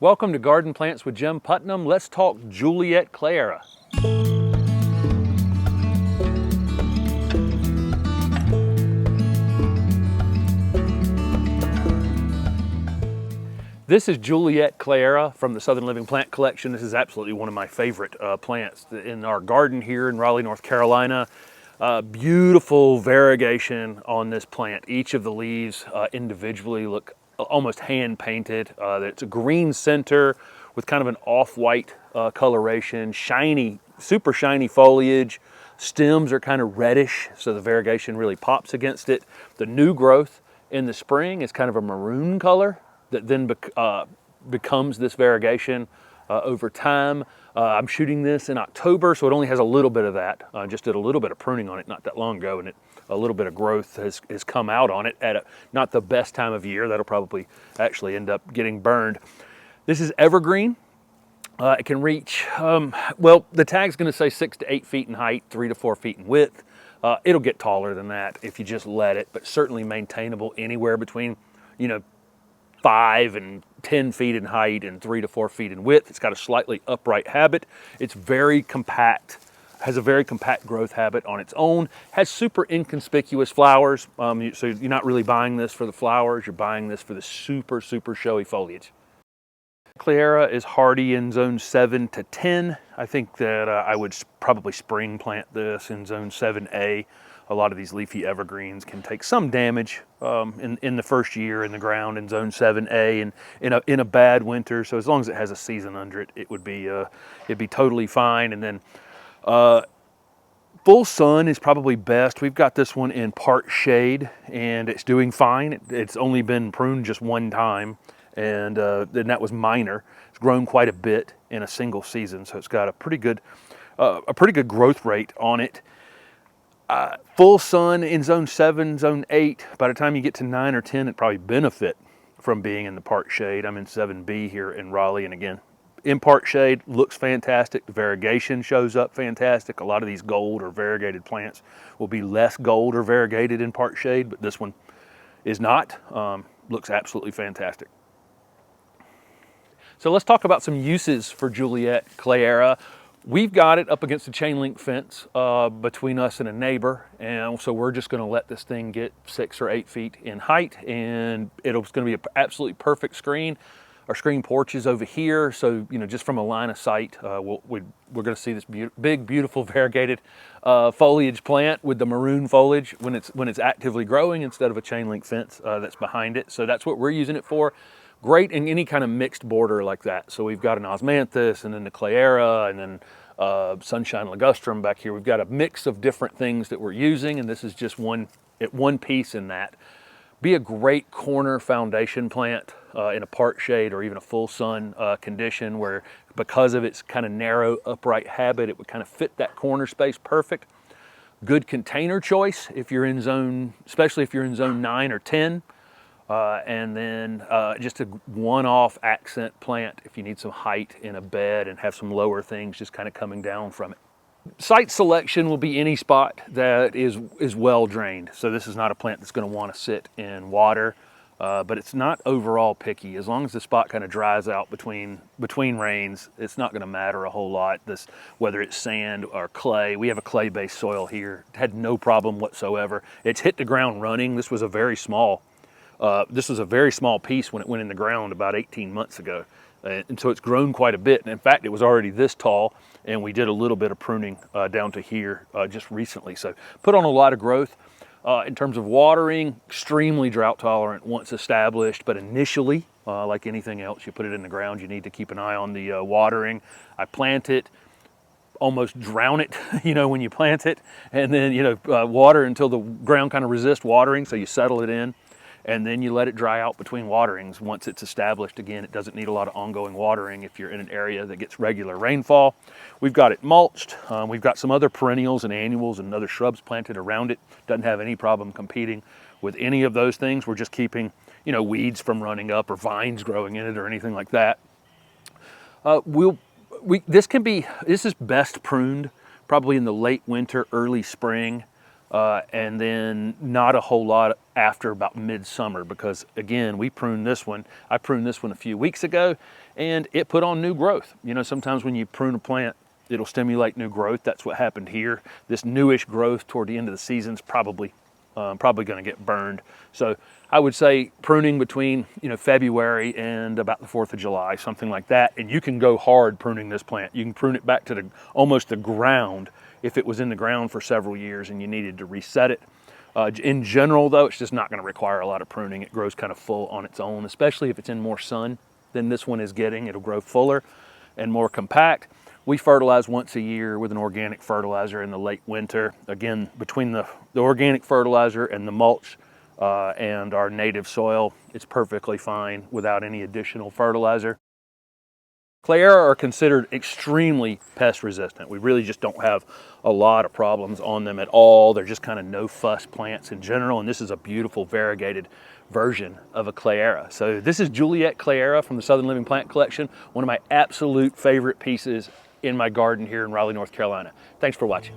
Welcome to Garden Plants with Jim Putnam. Let's talk Juliet Cleyera. This is Juliet Cleyera from the Southern Living Plant Collection. This is absolutely one of my favorite plants in our garden here in Raleigh, North Carolina. Beautiful variegation on this plant. Each of the leaves individually look almost hand painted. It's a green center with kind of an off-white coloration, shiny, super shiny foliage. Stems are kind of reddish, so the variegation really pops against it. The new growth in the spring is kind of a maroon color that then becomes this variegation over time. I'm shooting this in October, so it only has a little bit of that. I just did a little bit of pruning on it not that long ago, and a little bit of growth has come out on it at not the best time of year. That'll probably actually end up getting burned. This is evergreen. It can reach, well, the tag's gonna say 6 to 8 feet in height, 3 to 4 feet in width. It'll get taller than that if you just let it, but certainly maintainable anywhere between, 5 and 10 feet in height and 3 to 4 feet in width. It's got a slightly upright habit. It's very compact, has a very compact growth habit on its own, has super inconspicuous flowers. So you're not really buying this for the flowers, you're buying this for the super, super showy foliage. Cleyera is hardy in zone 7 to 10. I think that I would probably spring plant this in zone 7A. A lot of these leafy evergreens can take some damage in the first year in the ground in zone 7A and in a bad winter. So as long as it has a season under it, it'd be totally fine. And then full sun is probably best. We've got this one in part shade and it's doing fine. It's only been pruned just one time, and then that was minor. It's grown quite a bit in a single season, so it's got a pretty good growth rate on it. Full sun in zone 7, zone 8, by the time you get to 9 or 10, it'd probably benefit from being in the part shade. I'm in 7B here in Raleigh, and again, in part shade, looks fantastic. The variegation shows up fantastic. A lot of these gold or variegated plants will be less gold or variegated in part shade, but this one is not. Looks absolutely fantastic. So let's talk about some uses for Juliet Cleyera. We've got it up against a chain link fence between us and a neighbor, and so we're just going to let this thing get 6 or 8 feet in height, and it's going to be an absolutely perfect screen. Our screen porch is over here, so just from a line of sight, we're going to see this big, beautiful variegated foliage plant with the maroon foliage when it's actively growing instead of a chain link fence that's behind it. So that's what we're using it for. Great in any kind of mixed border like that. So we've got an osmanthus and then the Cleyera and then sunshine ligustrum back here. We've got a mix of different things that we're using, and this is just one piece in that. Be a great corner foundation plant in a part shade or even a full sun condition where, because of its kind of narrow upright habit, it would kind of fit that corner space perfect. Good container choice if you're in zone, especially if you're in zone 9 or 10. And then just a one-off accent plant if you need some height in a bed and have some lower things just kind of coming down from it. Site selection will be any spot that is well drained. So this is not a plant that's going to want to sit in water, but it's not overall picky. As long as the spot kind of dries out between rains, it's not going to matter a whole lot. Whether it's sand or clay. We have a clay-based soil here. Had no problem whatsoever. It's hit the ground running. This was a very small piece when it went in the ground about 18 months ago. And so it's grown quite a bit. And in fact, it was already this tall, and we did a little bit of pruning down to here just recently. So put on a lot of growth. In terms of watering, extremely drought tolerant once established, but initially, like anything else, you put it in the ground, you need to keep an eye on the watering. I plant it, almost drown it, when you plant it, and then, water until the ground kind of resists watering, so you settle it in. And then you let it dry out between waterings. Once it's established, again, it doesn't need a lot of ongoing watering if you're in an area that gets regular rainfall. We've got it mulched. We've got some other perennials and annuals and other shrubs planted around it. Doesn't have any problem competing with any of those things. We're just keeping, weeds from running up or vines growing in it or anything like that. This is best pruned probably in the late winter, early spring. and then not a whole lot after about midsummer, because again, we pruned this one. I pruned this one a few weeks ago, and it put on new growth. You know, sometimes when you prune a plant, it'll stimulate new growth. That's what happened here. This newish growth toward the end of the season is probably going to get burned. So I would say pruning between, you know, February and about the 4th of July, something like that. And you can go hard pruning this plant. You can prune it back to almost the ground if it was in the ground for several years and you needed to reset it. In general, though, it's just not going to require a lot of pruning. It grows kind of full on its own, especially if it's in more sun than this one is getting. It'll grow fuller and more compact. We fertilize once a year with an organic fertilizer in the late winter. Again, between the organic fertilizer and the mulch and our native soil, it's perfectly fine without any additional fertilizer. Cleyera are considered extremely pest resistant. We really just don't have a lot of problems on them at all. They're just kind of no-fuss plants in general, and this is a beautiful variegated version of a Cleyera. So this is Juliet Cleyera from the Southern Living Plant Collection, one of my absolute favorite pieces in my garden here in Raleigh, North Carolina. Thanks for watching.